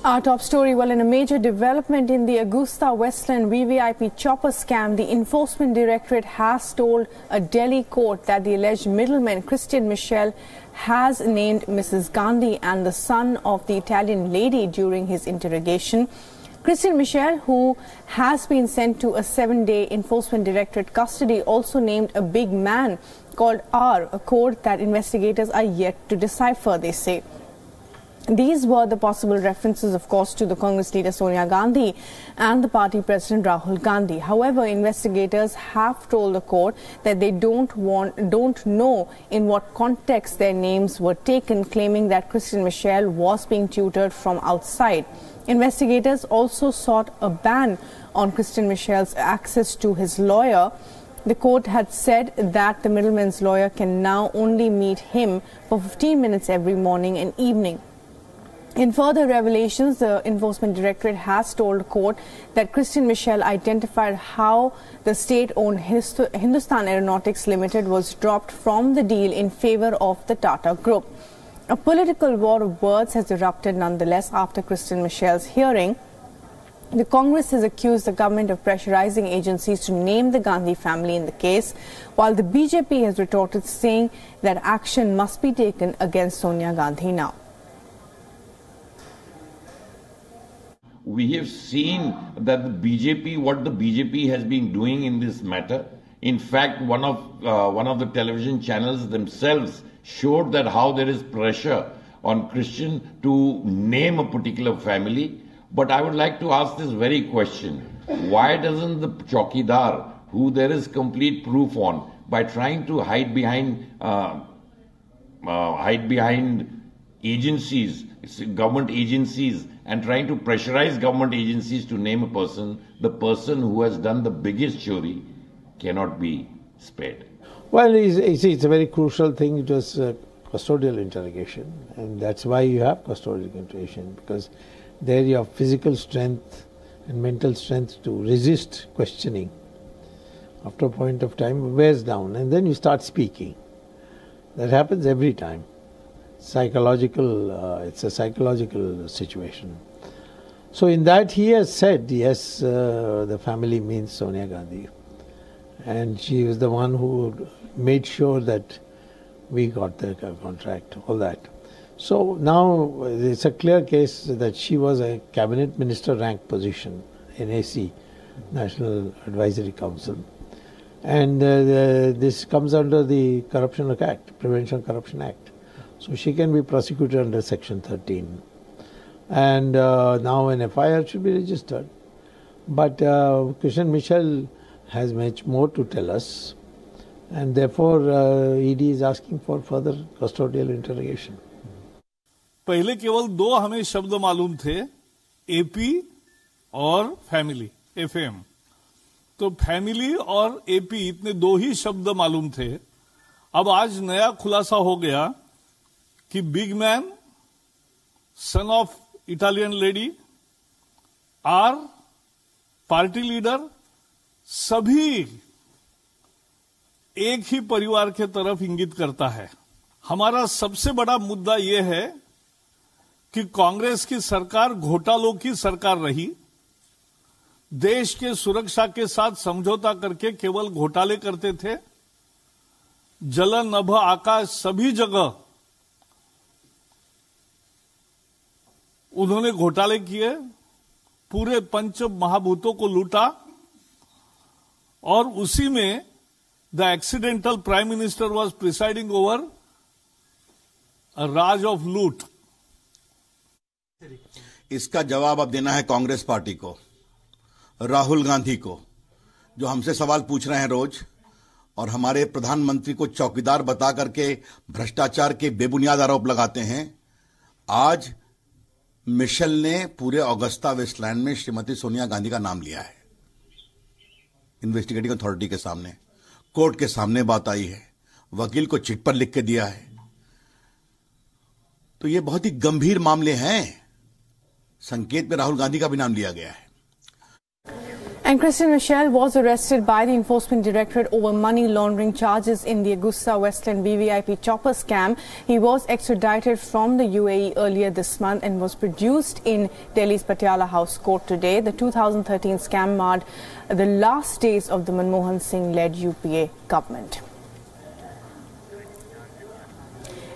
Our top story, well, in a major development in the AgustaWestland VVIP chopper scam, the Enforcement Directorate has told a Delhi court that the alleged middleman, Christian Michel, has named Mrs Gandhi and the son of the Italian lady during his interrogation. Christian Michel, who has been sent to a 7-day Enforcement Directorate custody, also named a big man called R, a code that investigators are yet to decipher, they say. These were the possible references, of course, to the Congress leader Sonia Gandhi and the party president Rahul Gandhi. However, investigators have told the court that they don't know in what context their names were taken, claiming that Christian Michel was being tutored from outside. Investigators also sought a ban on Christian Michel's access to his lawyer. The court had said that the middleman's lawyer can now only meet him for 15 minutes every morning and evening. In further revelations, the Enforcement Directorate has told court that Christian Michel identified how the state-owned Hindustan Aeronautics Limited was dropped from the deal in favor of the Tata Group. A political war of words has erupted nonetheless after Christian Michel's hearing. The Congress has accused the government of pressurizing agencies to name the Gandhi family in the case, while the BJP has retorted, saying that action must be taken against Sonia Gandhi now. We have seen that the BJP, what the BJP has been doing in this matter. In fact, one of the television channels themselves showed that how there is pressure on Christian to name a particular family. But I would like to ask this very question: why doesn't the Chowkidar, who there is complete proof on, by trying to hide behind agencies, government agencies, and trying to pressurize government agencies to name a person, the person who has done the biggest chori cannot be spared? Well, it's a very crucial thing. It was custodial interrogation, and that's why you have custodial interrogation, because there you have physical strength and mental strength to resist questioning. After a point of time, it wears down, and then you start speaking. That happens every time. It's a psychological situation. So in that he has said, yes, the family means Sonia Gandhi. And she was the one who made sure that we got the contract, all that. So now it's a clear case that she was a cabinet minister rank position in AC, National Advisory Council. And this comes under the Corruption Act, Prevention of Corruption Act. So she can be prosecuted under Section 13. And now an FIR should be registered. But Christian Michel has much more to tell us. And therefore ED is asking for further custodial interrogation. पहले केवल दो हमें शब्द मालूम थे, AP और family, FM. तो family और एपी इतने दो ही शब्द मालूम थे. अब आज नया खुलासा हो गया कि big man, son of Italian lady, आर, पार्टी लीडर, सभी एक ही परिवार के तरफ इंगित करता है. हमारा सबसे बड़ा मुद्दा यह है कि कांग्रेस की सरकार घोटालों की सरकार रही. देश के सुरक्षा के साथ समझौता करके केवल घोटाले करते थे. जल, नभ, आकाश सभी जगह उन्होंने घोटाले किए, पूरे पंच महाभूतों को लूटा, और उसी में the accidental prime minister was presiding over a Raj of लूट. इसका जवाब अब देना है कांग्रेस पार्टी को, राहुल गांधी को, जो हमसे सवाल पूछ रहे हैं रोज, और हमारे प्रधानमंत्री को चौकीदार बता करके भ्रष्टाचार के बेबुनियाद आरोप लगाते हैं. आज मिशेल ने पूरे ऑगस्टा वेस्टलैंड में श्रीमती सोनिया गांधी का नाम लिया है. इन्वेस्टिगेटिंग अथॉरिटी के सामने, कोर्ट के सामने बात आई है, वकील को चिट पर लिख के दिया है. तो ये बहुत ही गंभीर मामले हैं. संकेत में राहुल गांधी का भी नाम लिया गया है. And Christian Michel was arrested by the Enforcement Directorate over money laundering charges in the AgustaWestland VVIP chopper scam. He was extradited from the UAE earlier this month and was produced in Delhi's Patiala House Court today. The 2013 scam marred the last days of the Manmohan Singh-led UPA government.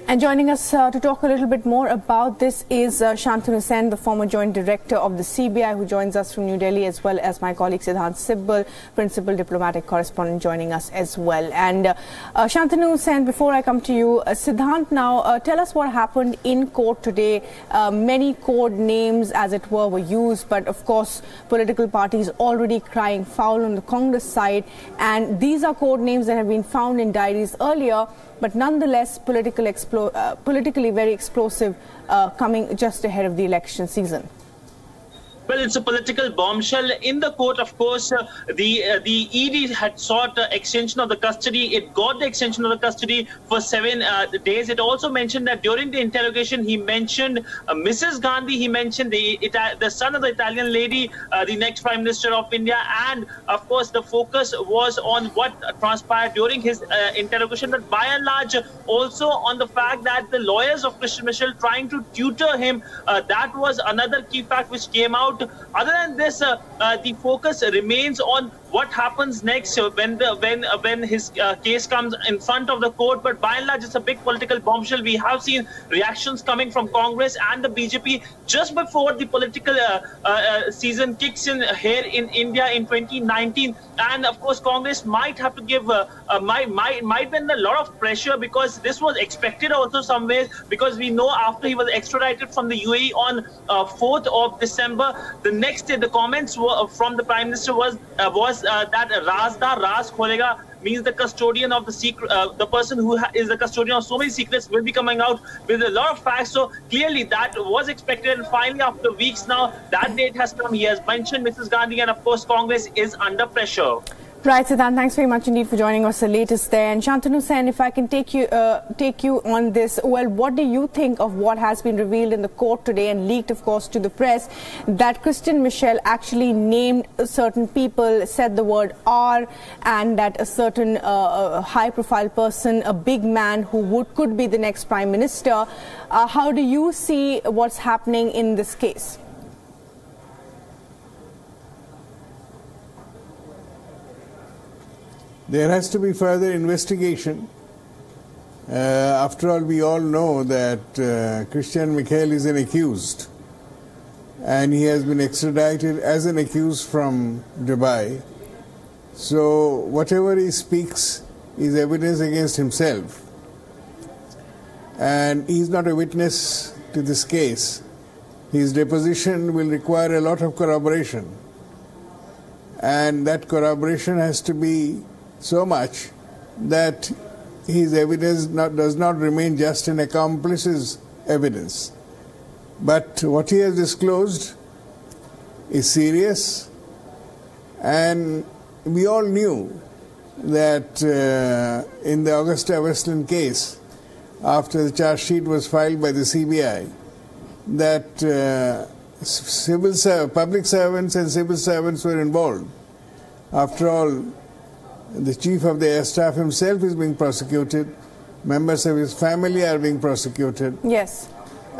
And joining us to talk a little bit more about this is Shantanu Sen, the former Joint Director of the CBI, who joins us from New Delhi, as well as my colleague Siddhant Sibbal, Principal Diplomatic Correspondent, joining us as well. And Shantanu Sen, before I come to you, Siddhant, now tell us what happened in court today. Many code names, as it were used, but of course political parties already crying foul on the Congress side, and these are code names that have been found in diaries earlier, but nonetheless politically very explosive, coming just ahead of the election season. Well, it's a political bombshell. In the court, of course, the ED had sought extension of the custody. It got the extension of the custody for 7 days. It also mentioned that during the interrogation, he mentioned Mrs Gandhi, he mentioned the son of the Italian lady, the next Prime Minister of India, and of course the focus was on what transpired during his interrogation, but by and large also on the fact that the lawyers of Christian Michel trying to tutor him, that was another key fact which came out. Other than this, the focus remains on what happens next when his case comes in front of the court. But by and large, it's a big political bombshell. We have seen reactions coming from Congress and the BJP just before the political season kicks in here in India in 2019. And of course, Congress might have to give might be under a lot of pressure, because this was expected also some ways, because we know after he was extradited from the UAE on 4th of December, the next day the comments from the Prime Minister was that Raz Kholega means the custodian of the secret, the person who is the custodian of so many secrets will be coming out with a lot of facts. So clearly that was expected, and finally after weeks now that date has come. He has mentioned Mrs Gandhi, and of course Congress is under pressure. Right, Siddhant, thanks very much indeed for joining us, the latest there. And Shantanu Sen, if I can take you on this, well, what do you think of what has been revealed in the court today and leaked, of course, to the press, that Christian Michel actually named certain people, said the word R, and that a certain high-profile person, a big man who could be the next Prime Minister. How do you see what's happening in this case? There has to be further investigation. After all, we all know that Christian Michel is an accused, and he has been extradited as an accused from Dubai. So whatever he speaks is evidence against himself, and he is not a witness to this case. His deposition will require a lot of corroboration, and that corroboration has to be so much that his evidence does not remain just an accomplice's evidence. But what he has disclosed is serious, and we all knew that in the AgustaWestland case, after the charge sheet was filed by the CBI, that public servants and civil servants were involved. After all, the chief of the air staff himself is being prosecuted. Members of his family are being prosecuted. Yes.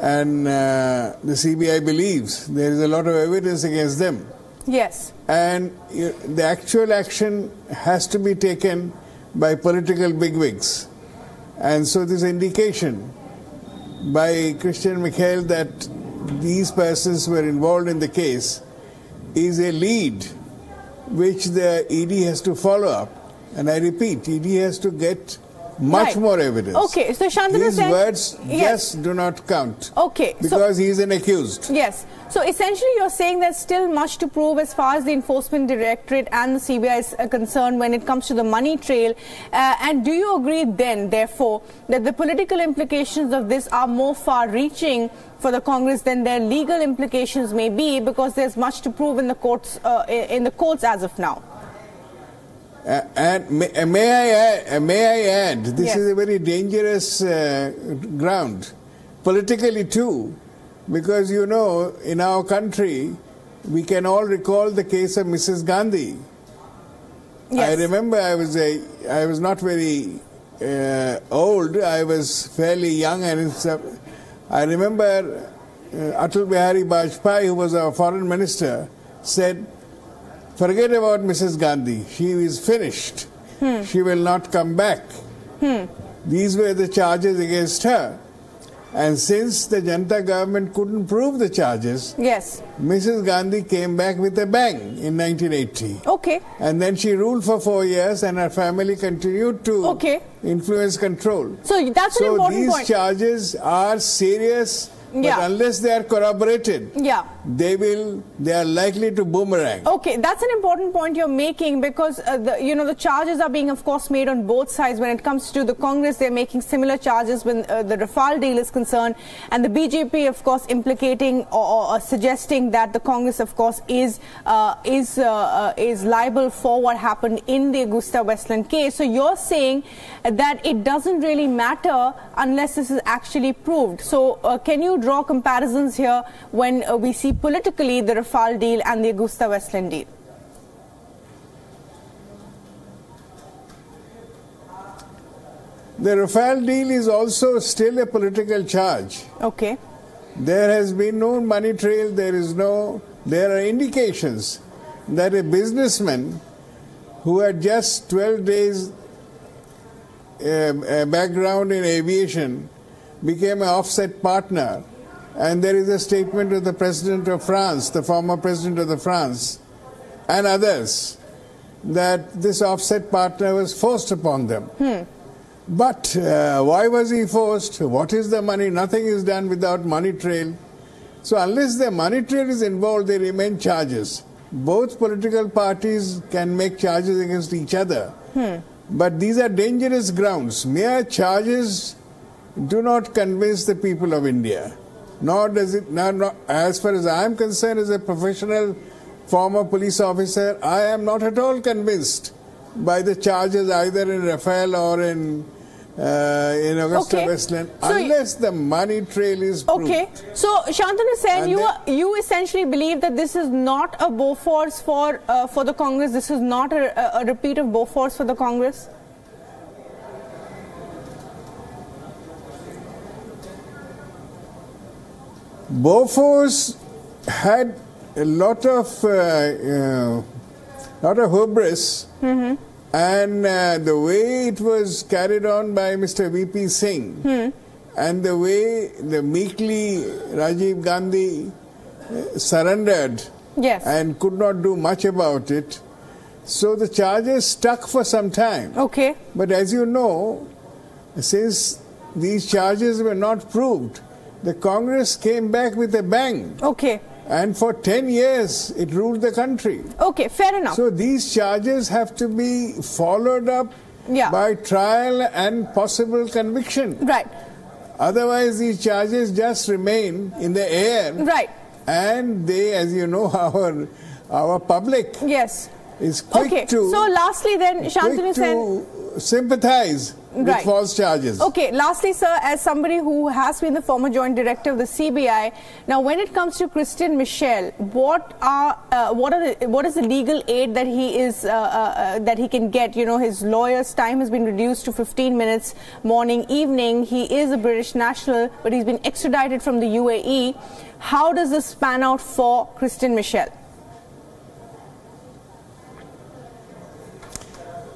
And the CBI believes there is a lot of evidence against them. Yes. And the actual action has to be taken by political bigwigs. And so this indication by Christian Michel that these persons were involved in the case is a lead which the ED has to follow up. And I repeat, ED has to get much more evidence. Okay, so Shantanu His said, words yes, just do not count. Okay, because he is an accused. Yes. So essentially you're saying there's still much to prove as far as the Enforcement Directorate and the CBI is concerned when it comes to the money trail. And do you agree then, therefore, that the political implications of this are more far-reaching for the Congress than their legal implications may be, because there's much to prove in the courts as of now? And may I add, this yes. is a very dangerous ground, politically too, because you know, in our country, we can all recall the case of Mrs Gandhi. Yes. I remember I was not very old, I was fairly young, and I remember Atal Bihari Vajpayee, who was our foreign minister, said, forget about Mrs Gandhi, she is finished, she will not come back. These were the charges against her. And since the Janata government couldn't prove the charges, yes, Mrs Gandhi came back with a bang in 1980. Okay. And then she ruled for 4 years, and her family continued to influence control. So that's an important point. So these charges are serious, but unless they are corroborated, they are likely to boomerang. Okay, that's an important point you're making, because the charges are being, of course, made on both sides. When it comes to the Congress, they're making similar charges when the Rafale deal is concerned, and the BJP, of course, implicating or suggesting that the Congress, of course, is liable for what happened in the AgustaWestland case. So you're saying that it doesn't really matter unless this is actually proved. So can you draw comparisons here when we see politically the Rafale deal and the AgustaWestland deal? The Rafale deal is also still a political charge. Okay. There has been no money trail. There are indications that a businessman who had just 12 days background in aviation became an offset partner. And there is a statement of the President of France, the former President of France, and others, that this offset partner was forced upon them. But why was he forced? What is the money? Nothing is done without money trail. So unless the money trail is involved, they remain charges. Both political parties can make charges against each other. But these are dangerous grounds. Mere charges do not convince the people of India. Nor does it, as far as I am concerned, as a professional former police officer, I am not at all convinced by the charges either in Rafale or in AgustaWestland, unless the money trail is proved. Okay. So, Shantanu Sen, you essentially believe that this is not a Bofors for the Congress. This is not a repeat of Bofors for the Congress. Bofors had a lot of hubris, and the way it was carried on by Mr. VP Singh, and the way the meekly Rajiv Gandhi surrendered and could not do much about it, so the charges stuck for some time. Okay. But as you know, since these charges were not proved, the Congress came back with a bang. Okay. And for 10 years, it ruled the country. Okay, fair enough. So these charges have to be followed up by trial and possible conviction. Right. Otherwise, these charges just remain in the air. Right. And they, as you know, our public is quick to... So lastly then, Shantanu Sen... sympathize with false charges. Okay, lastly, sir, as somebody who has been the former joint director of the CBI, now when it comes to Christian Michel, what is the legal aid that he is that he can get? You know, his lawyer's time has been reduced to 15 minutes morning, evening. He is a British national, but he's been extradited from the UAE. How does this pan out for Christian Michel?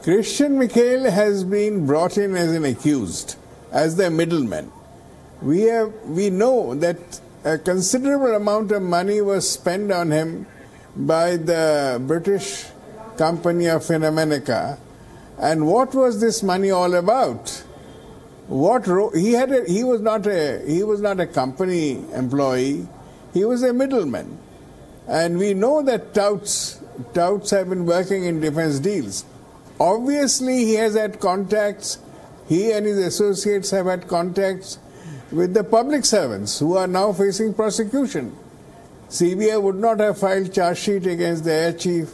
Christian Michel has been brought in as an accused, as the middleman. We know that a considerable amount of money was spent on him by the British company of Phenomenica. And what was this money all about? He was not a company employee. He was a middleman. And we know that touts have been working in defense deals. Obviously, he has had contacts, he and his associates have had contacts with the public servants who are now facing prosecution. CBI would not have filed charge sheet against the Air Chief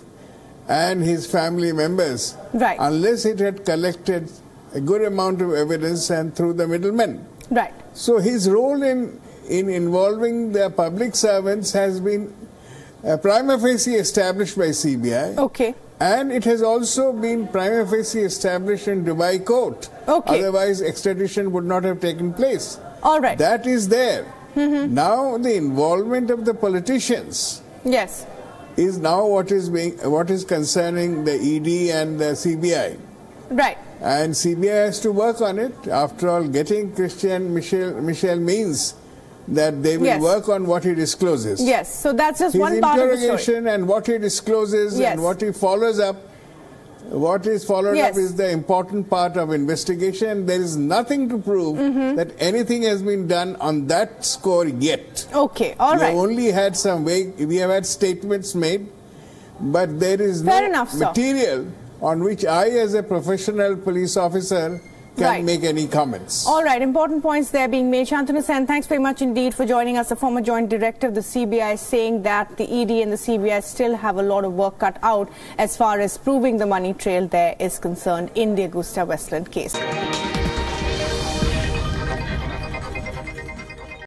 and his family members unless it had collected a good amount of evidence and through the middlemen. Right. So his role in involving the public servants has been prima facie established by CBI. Okay. And it has also been prima facie established in Dubai court. Okay. Otherwise, extradition would not have taken place. All right. That is there. Now, the involvement of the politicians Yes. is now what is concerning the ED and the CBI. Right. And CBI has to work on it. After all, getting Christian Michel means that they will work on what he discloses. Yes, so that's just His one part of the story. interrogation and what he discloses and what he follows up. What is followed up is the important part of investigation. There is nothing to prove that anything has been done on that score yet. Okay, all right. We have only had we have had statements made, but there is no material on which I, as a professional police officer, can make any comments. All right, important points there being made. Shantanu Sen, thanks very much indeed for joining us. The former joint director of the CBI saying that the ED and the CBI still have a lot of work cut out as far as proving the money trail there is concerned in the AgustaWestland case.